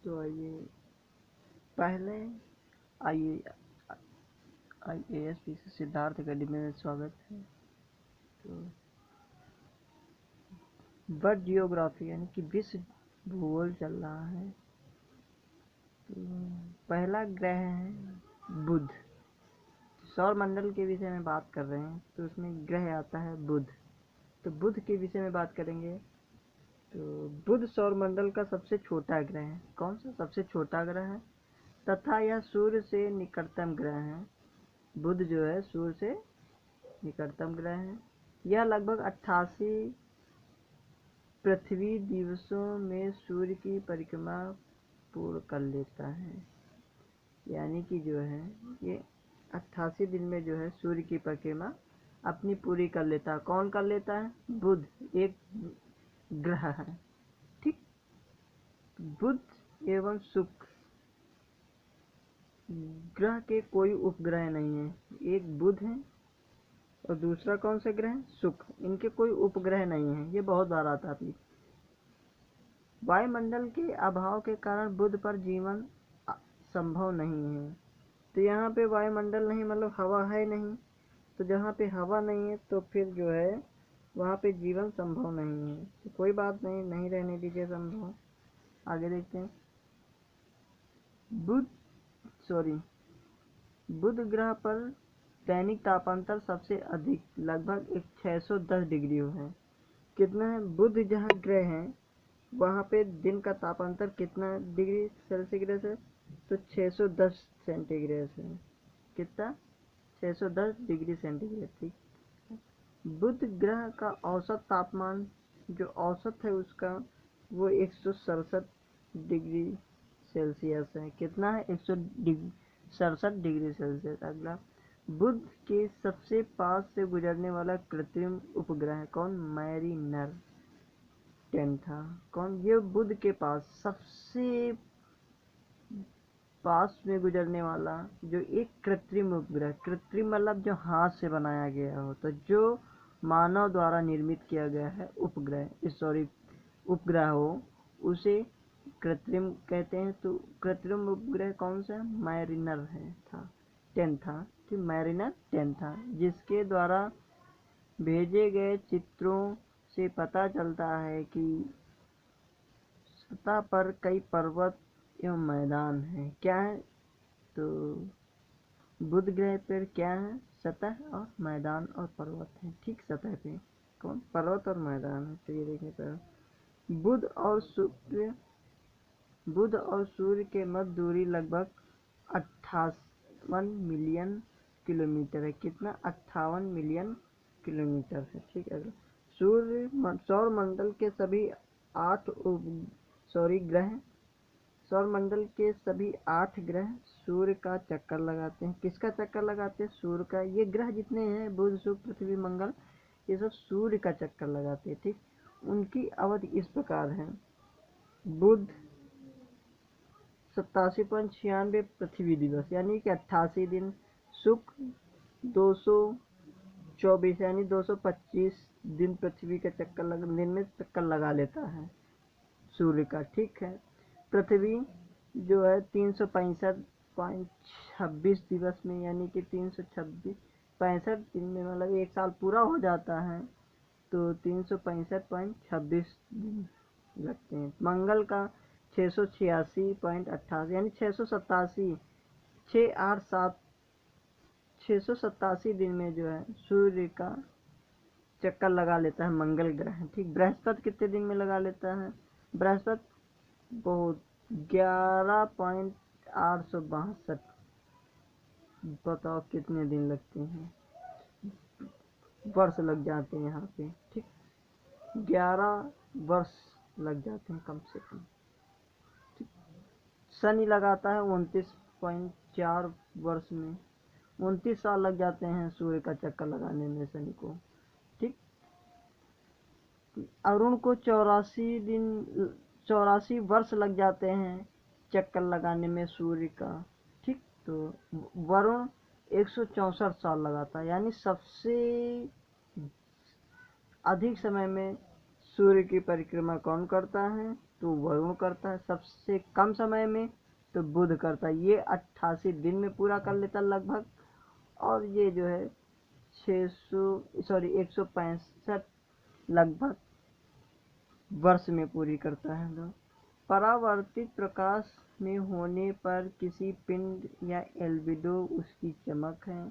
तो आइए पहले IAS पीसी सिद्धार्थ अकेडमी में स्वागत है। तो वर्ल्ड जियोग्राफी यानी कि विश्व भूगोल चल रहा है। तो पहला ग्रह है बुध। सौर मंडल के विषय में बात कर रहे हैं तो उसमें ग्रह आता है बुध। तो बुध के विषय में बात करेंगे। तो बुध सौर मंडल का सबसे छोटा ग्रह है। कौन सा सबसे छोटा ग्रह है तथा यह सूर्य से निकटतम ग्रह है। बुध जो है सूर्य से निकटतम ग्रह है। यह लगभग 88 पृथ्वी दिवसों में सूर्य की परिक्रमा पूर्ण कर लेता है। यानी कि जो है ये 88 दिन में जो है सूर्य की परिक्रमा अपनी पूरी कर लेता है। कौन कर लेता है? बुध एक ग्रह है। ठीक, बुध एवं शुक्र ग्रह के कोई उपग्रह नहीं है। एक बुध है और दूसरा कौन सा ग्रह? शुक्र। इनके कोई उपग्रह नहीं है। ये बहुत बार आता है। वायुमंडल के अभाव के कारण बुध पर जीवन संभव नहीं है। तो यहाँ पे वायुमंडल नहीं मतलब हवा है नहीं। तो जहाँ पे हवा नहीं है तो फिर जो है वहाँ पे जीवन संभव नहीं है। तो कोई बात नहीं, नहीं रहने दीजिए संभव। आगे देखते हैं। बुध ग्रह पर दैनिक तापांतर सबसे अधिक लगभग 610 डिग्री है। कितना है? बुध जहाँ ग्रह है वहाँ पे दिन का तापांतर कितना डिग्री सेल्सियस है? तो 610 सेंटीग्रेड है। कितना? 610 डिग्री सेंटीग्रेड। ठीक, बुध ग्रह का औसत तापमान जो औसत है उसका वो 167 डिग्री सेल्सियस है। कितना है? 167 डिग्री सेल्सियस। अगला, बुध के सबसे पास से गुजरने वाला कृत्रिम उपग्रह कौन? मैरिनर 10 था। कौन? ये बुध के पास सबसे पास में गुजरने वाला जो एक कृत्रिम उपग्रह, कृत्रिम मतलब जो हाथ से बनाया गया हो, तो जो मानव द्वारा निर्मित किया गया है उपग्रह हो उसे कृत्रिम कहते हैं। तो कृत्रिम उपग्रह कौन सा? मैरिनर है था 10 था। ठीक, मैरिनर 10 था, जिसके द्वारा भेजे गए चित्रों से पता चलता है कि सतह पर कई पर्वत एवं मैदान है। क्या है? तो बुध ग्रह पर क्या है? सतह और मैदान और पर्वत है। ठीक, सतह पे कौन? पर्वत और मैदान है। तो ये देखने पर बुध और सूर्य के मध्य दूरी लगभग 58 मिलियन किलोमीटर है। कितना? 58 मिलियन किलोमीटर है। ठीक है। सौर मंडल के सभी सभी 8 ग्रह सूर्य का चक्कर लगाते हैं। किसका चक्कर लगाते हैं? सूर्य का। ये ग्रह जितने हैं बुध शुक्र पृथ्वी मंगल ये सब सूर्य का चक्कर लगाते हैं। ठीक, उनकी अवधि इस प्रकार है। बुध 87.96 पृथ्वी दिवस यानी कि 88 दिन। शुक्र 224 यानी 225 दिन पृथ्वी का दिन में चक्कर लगा लेता है सूर्य का। ठीक है। पृथ्वी जो है 365.26 दिवस में यानी कि 65 दिन में मतलब एक साल पूरा हो जाता है तो 365.26 दिन लगते हैं। मंगल का 686.88 यानी 687 दिन में जो है सूर्य का चक्कर लगा लेता है मंगल ग्रह। ठीक, बृहस्पति कितने दिन में लगा लेता है? बृहस्पति बहुत 11.862। बताओ कितने दिन लगते हैं? वर्ष लग जाते हैं यहाँ पे। ठीक, 11 वर्ष लग जाते हैं कम से कम। ठीक, शनि लगाता है 29.4 वर्ष में। 29 साल लग जाते हैं सूर्य का चक्कर लगाने में शनि को। ठीक, अरुण को 84 वर्ष लग जाते हैं चक्कर लगाने में सूर्य का। ठीक, तो वरुण 164 साल लगाता है। यानी सबसे अधिक समय में सूर्य की परिक्रमा कौन करता है? तो वरुण करता है, सबसे कम समय में तो बुध करता है, ये 88 दिन में पूरा कर लेता लगभग, और ये जो है 165 लगभग वर्ष में पूरी करता है। तो परावर्तित प्रकाश में होने पर किसी पिंड या एल्बिडो उसकी चमक है।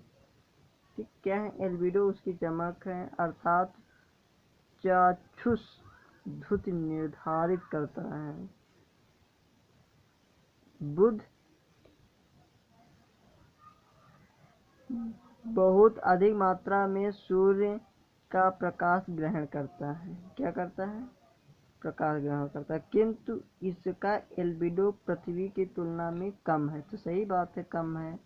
ठीक, क्या है? एल्बिडो उसकी चमक है, अर्थात चाक्षुष द्युति निर्धारित करता है। बुध बहुत अधिक मात्रा में सूर्य का प्रकाश ग्रहण करता है। क्या करता है? प्रकाश ग्रहण करता है, किंतु इसका एल्बिडो पृथ्वी की तुलना में कम है। तो सही बात है, कम है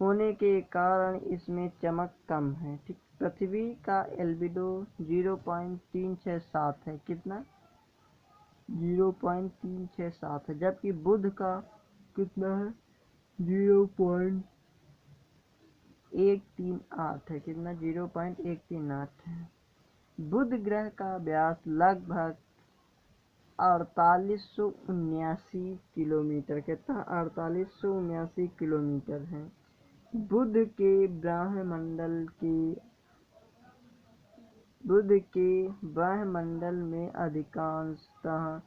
होने के कारण इसमें चमक कम है। ठीक, पृथ्वी का एल्बिडो 0.367 है। कितना? 0.367 है, जबकि बुध का कितना है? 0.138 है। कितना? 0.138 है। बुध ग्रह का व्यास लगभग 4879 किलोमीटर, कितना? 4879 किलोमीटर है। बुध के ब्रह्मंडल में अधिकांशतः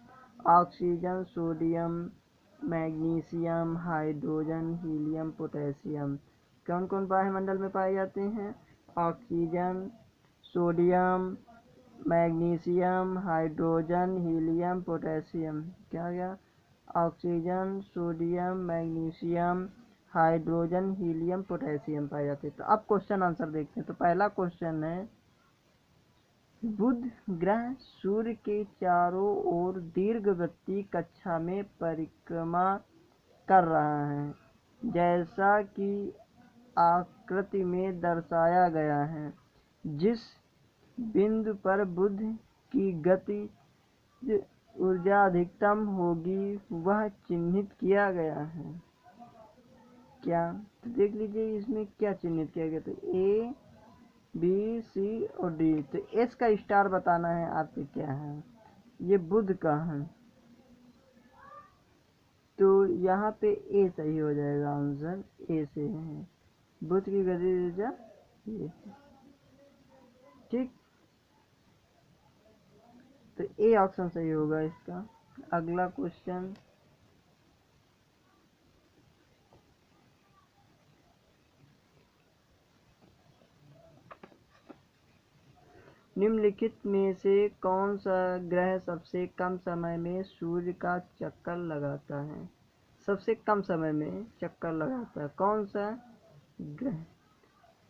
oxygen, sodium, magnesium, hydrogen, helium, potassium कौन कौन वायुमंडल में पाए जाते हैं? Oxygen, sodium, magnesium, hydrogen, helium, potassium. क्या गया? Oxygen, sodium, magnesium, hydrogen, helium, potassium पाए जाते हैं। तो अब क्वेश्चन आंसर देखते हैं। तो पहला क्वेश्चन है, बुध ग्रह सूर्य के चारों ओर दीर्घवृत्तीय कक्षा में परिक्रमा कर रहा है, जैसा कि आकृति में दर्शाया गया है। जिस बिंदु पर बुध की गतिज ऊर्जा अधिकतम होगी वह चिन्हित किया गया है। क्या? तो देख लीजिए इसमें क्या चिन्हित किया गया। तो ए, बी, सी और डी। तो एस का स्टार बताना है आपको क्या है। ये बुध का है, तो यहाँ पे ए सही हो जाएगा, आंसर ए से है। बुध की गतिज ऊर्जा ये। ठीक, तो ए ऑप्शन सही होगा इसका। अगला क्वेश्चन, निम्नलिखित में से कौन सा ग्रह सबसे कम समय में सूर्य का चक्कर लगाता है? सबसे कम समय में चक्कर लगाता है कौन सा ग्रह?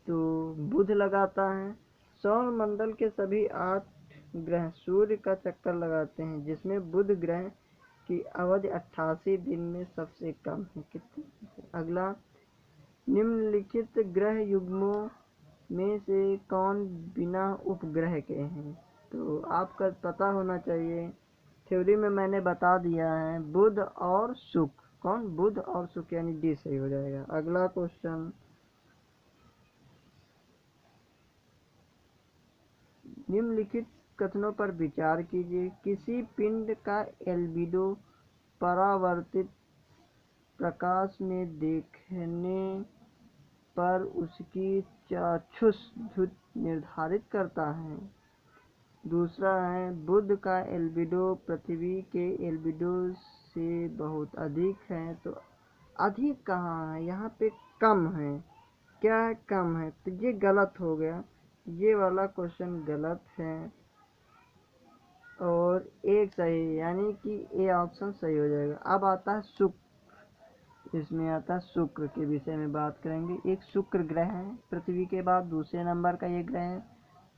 तो बुध लगाता है। सौर मंडल के सभी 8 ग्रह सूर्य का चक्कर लगाते हैं, जिसमें बुध ग्रह की अवधि 88 दिन में सबसे कम है। कितनी? अगला, निम्नलिखित ग्रह युग्मों में से कौन बिना उपग्रह के हैं? तो आपका पता होना चाहिए, थ्योरी में मैंने बता दिया है, बुध और शुक्र। कौन? बुध और शुक्र, यानी डी सही हो जाएगा। अगला क्वेश्चन, निम्नलिखित कथनों पर विचार कीजिए। किसी पिंड का एल्बिडो परावर्तित प्रकाश में देखने पर उसकी चाक्षुष द्युति निर्धारित करता है। दूसरा है, बुध का एल्बिडो पृथ्वी के एल्बिडो से बहुत अधिक है। तो अधिक कहाँ है? यहाँ पे कम है। क्या है? कम है। तो ये गलत हो गया, ये वाला क्वेश्चन गलत है, और एक सही, यानी कि ए ऑप्शन सही हो जाएगा। अब आता है शुक्र। इसमें आता है शुक्र के विषय में बात करेंगे। एक शुक्र ग्रह है, पृथ्वी के बाद दूसरे नंबर का ये ग्रह है।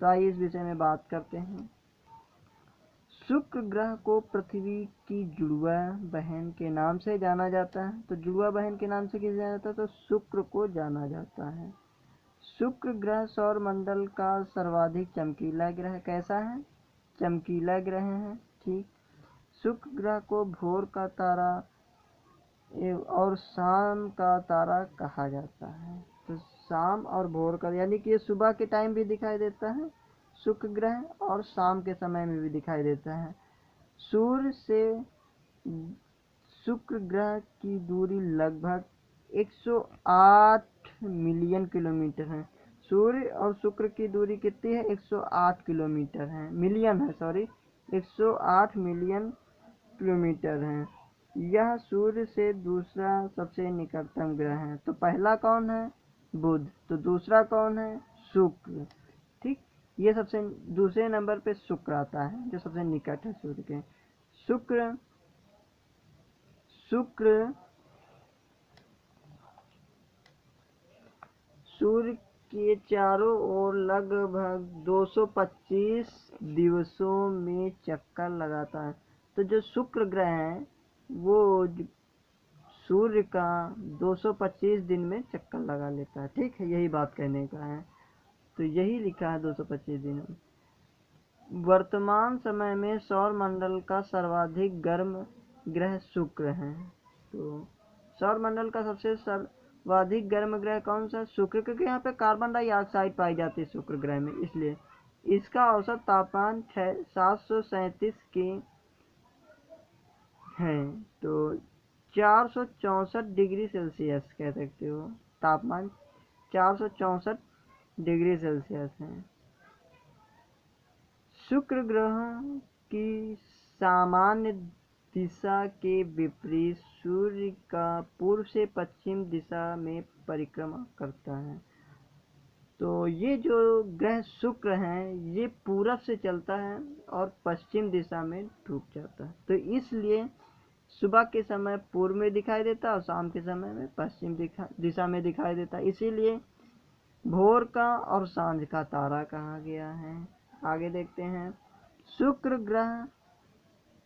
तो आइए इस विषय में बात करते हैं। शुक्र ग्रह को पृथ्वी की जुड़वा बहन के नाम से जाना जाता है। तो जुड़वा बहन के नाम से किसे जाना जाता है? तो शुक्र को जाना जाता है। शुक्र ग्रह सौर मंडल का सर्वाधिक चमकीला ग्रह। कैसा है? चमकीला ग्रह है। ठीक, शुक्र ग्रह को भोर का तारा और शाम का तारा कहा जाता है। तो शाम और भोर का, यानी कि ये सुबह के टाइम भी दिखाई देता है शुक्र ग्रह, और शाम के समय में भी दिखाई देता है। सूर्य से शुक्र ग्रह की दूरी लगभग 108 मिलियन किलोमीटर है। सूर्य और शुक्र की दूरी कितनी है? 108 किलोमीटर है, मिलियन है, सॉरी, 108 मिलियन किलोमीटर है। यह सूर्य से दूसरा सबसे निकटतम ग्रह है। तो पहला कौन है? बुध। तो दूसरा कौन है? शुक्र। ठीक, ये सबसे दूसरे नंबर पे शुक्र आता है, जो सबसे निकट है सूर्य के। शुक्र सूर्य के चारों ओर लगभग 225 दिवसों में चक्कर लगाता है। तो जो शुक्र ग्रह है वो सूर्य का 225 दिन में चक्कर लगा लेता है। ठीक है, यही बात कहने का है। तो यही लिखा है 225 दिन में। वर्तमान समय में सौर मंडल का सर्वाधिक गर्म ग्रह शुक्र है। तो सौर मंडल का सबसे सर्वाधिक गर्म ग्रह कौन सा? शुक्र, क्योंकि यहाँ पे कार्बन डाइऑक्साइड पाई जाती है शुक्र ग्रह में, इसलिए। इसका औसत तापमान 737 के है। तो 464 डिग्री सेल्सियस कह सकते हो, तापमान 464 डिग्री सेल्सियस है। शुक्र ग्रह की सामान्य दिशा के विपरीत सूर्य का पूर्व से पश्चिम दिशा में परिक्रमा करता है। तो ये जो ग्रह शुक्र हैं ये पूरब से चलता है और पश्चिम दिशा में डूब जाता है। तो इसलिए सुबह के समय पूर्व में दिखाई देता है और शाम के समय में पश्चिम दिशा में दिखाई देता है। इसीलिए भोर का और सांझ का तारा कहा गया है। आगे देखते हैं। शुक्र ग्रह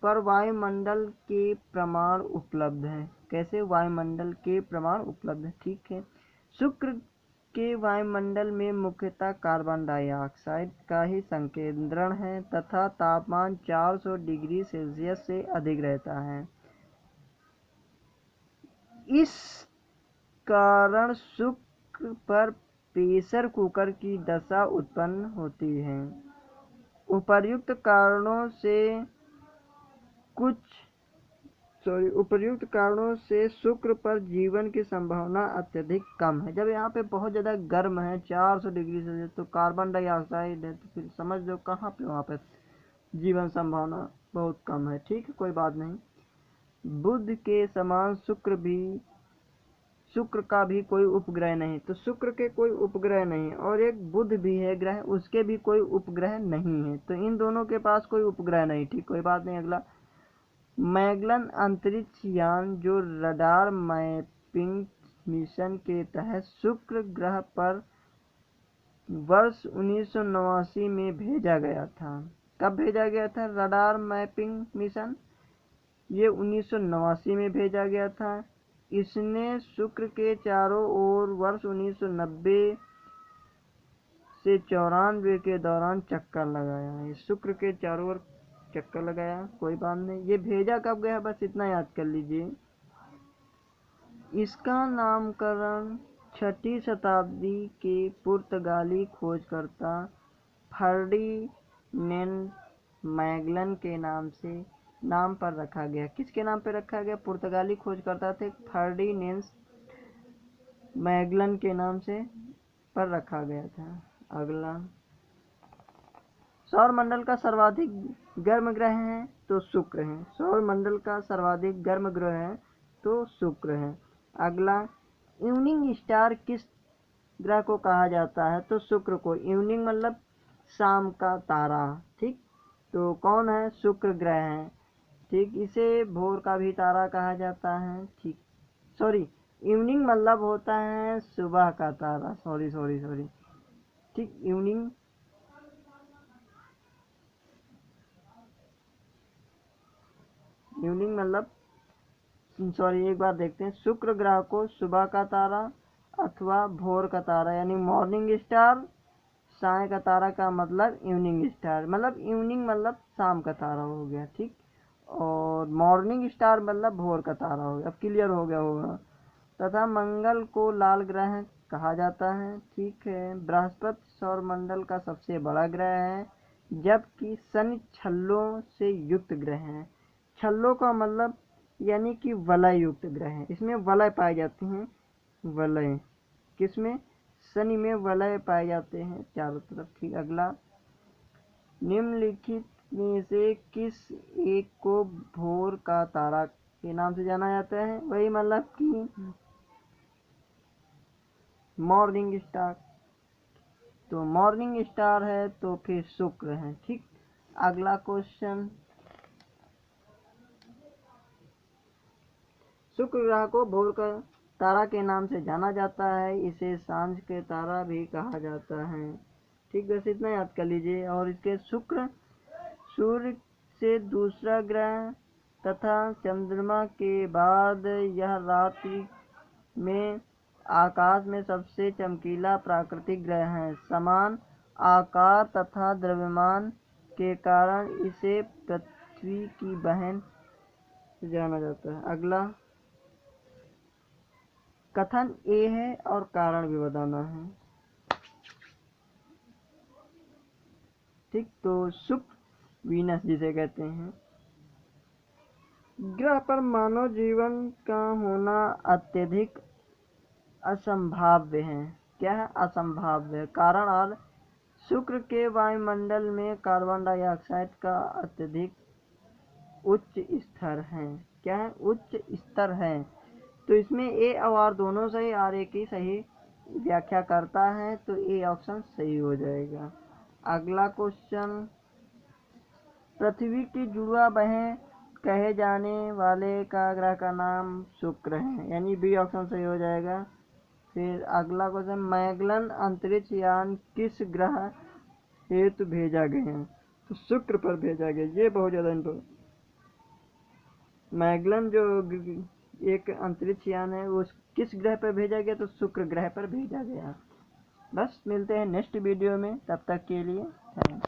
पर वायुमंडल के प्रमाण उपलब्ध हैं। कैसे? वायुमंडल के प्रमाण उपलब्ध है। ठीक है, शुक्र के वायुमंडल में मुख्यतः कार्बन डाइऑक्साइड का ही संकेंद्रण है तथा तापमान 400 डिग्री सेल्सियस से अधिक रहता है। इस कारण शुक्र पर प्रेशर कुकर की दशा उत्पन्न होती है। उपर्युक्त कारणों से शुक्र पर जीवन की संभावना अत्यधिक कम है। जब यहाँ पे बहुत ज़्यादा गर्म है 400 डिग्री सेल्सियस, तो कार्बन डाइऑक्साइड है, तो फिर समझ लो कहाँ पे वहाँ पे जीवन संभावना बहुत कम है। ठीक है, कोई बात नहीं। बुध के समान शुक्र का भी कोई उपग्रह नहीं। तो शुक्र के कोई उपग्रह नहीं, और एक बुध भी है ग्रह, उसके भी कोई उपग्रह नहीं है। तो इन दोनों के पास कोई उपग्रह नहीं। ठीक, कोई बात नहीं। अगला, मैगलन अंतरिक्ष यान जो रडार मैपिंग मिशन के तहत शुक्र ग्रह पर वर्ष 1989 में भेजा गया था। कब भेजा गया था रडार मैपिंग मिशन? ये 1989 में भेजा गया था। इसने शुक्र के चारों ओर वर्ष 1990 से 94 के दौरान चक्कर लगाया है। शुक्र के चारों ओर चक्कर लगाया। कोई बात नहीं। ये भेजा कब गया, बस इतना याद कर लीजिए। इसका नामकरण 6वीं शताब्दी के पुर्तगाली खोजकर्ता फर्डिनेंड मैगलन के नाम पर रखा गया। किसके नाम पर रखा गया? पुर्तगाली खोजकर्ता थे फर्डिनेंड मैगलन के नाम से पर रखा गया था। अगला, सौर मंडल का सर्वाधिक गर्म ग्रह है तो शुक्र है। सौर मंडल का सर्वाधिक गर्म ग्रह है तो शुक्र है। अगला, इवनिंग स्टार किस ग्रह को कहा जाता है? तो शुक्र को। इवनिंग मतलब शाम का तारा। ठीक, तो कौन है? शुक्र ग्रह है। ठीक, इसे भोर का भी तारा कहा जाता है। ठीक, सॉरी, इवनिंग मतलब होता है सुबह का तारा। सॉरी। ठीक, इवनिंग मतलब, सॉरी, एक बार देखते हैं। शुक्र ग्रह को सुबह का तारा अथवा भोर का तारा यानी मॉर्निंग स्टार, साय का तारा का मतलब इवनिंग स्टार, मतलब इवनिंग मतलब शाम का तारा हो गया। ठीक, और मॉर्निंग स्टार मतलब भोर का तारा हो गया। अब क्लियर हो गया होगा। तथा मंगल को लाल ग्रह कहा जाता है। ठीक है, बृहस्पति सौर मंडल का सबसे बड़ा ग्रह है। जबकि शनि छल्लों से युक्त ग्रह है। छल्लों का मतलब यानी कि वलय युक्त ग्रह है, इसमें वलय पाए जाते हैं। वलय किसमें? शनि में वलय पाए जाते हैं चारों तरफ। ठीक, अगला, निम्नलिखित में से किस एक को भोर का तारा के नाम से जाना जाता है? वही मतलब कि मॉर्निंग स्टार। तो मॉर्निंग स्टार है तो फिर शुक्र है। ठीक, अगला क्वेश्चन, शुक्र ग्रह को भोर का तारा के नाम से जाना जाता है, इसे सांझ के तारा भी कहा जाता है। ठीक, बस इतना याद कर लीजिए। और इसके शुक्र सूर्य से दूसरा ग्रह तथा चंद्रमा के बाद यह रात्रि में आकाश में सबसे चमकीला प्राकृतिक ग्रह है। समान आकार तथा द्रव्यमान के कारण इसे पृथ्वी की बहन जाना जाता है। अगला, कथन ए है और कारण भी बताना है। ठीक, तो शुक्र वीनस जिसे कहते हैं ग्रह पर मानव जीवन का होना अत्यधिक असंभाव्य है। क्या है? असंभाव्य। कारण, और शुक्र के वायुमंडल में कार्बन डाइऑक्साइड का अत्यधिक उच्च स्तर है। क्या है? उच्च स्तर है। तो इसमें ए और आर दोनों सही, आर ए की सही व्याख्या करता है, तो ए ऑप्शन सही हो जाएगा। अगला क्वेश्चन, पृथ्वी की जुड़वा बहन कहे जाने वाले का ग्रह का नाम शुक्र है, यानी बी ऑप्शन सही हो जाएगा। फिर अगला क्वेश्चन, मैगलन अंतरिक्ष यान किस ग्रह हेतु भेजा गया? तो शुक्र पर भेजा गया। ये बहुत ज्यादा इम्पोर्टेंट। मैगलन जो एक अंतरिक्ष यान है वो किस ग्रह पर भेजा गया? तो शुक्र ग्रह पर भेजा गया। बस मिलते हैं नेक्स्ट वीडियो में, तब तक के लिए थैंक्स।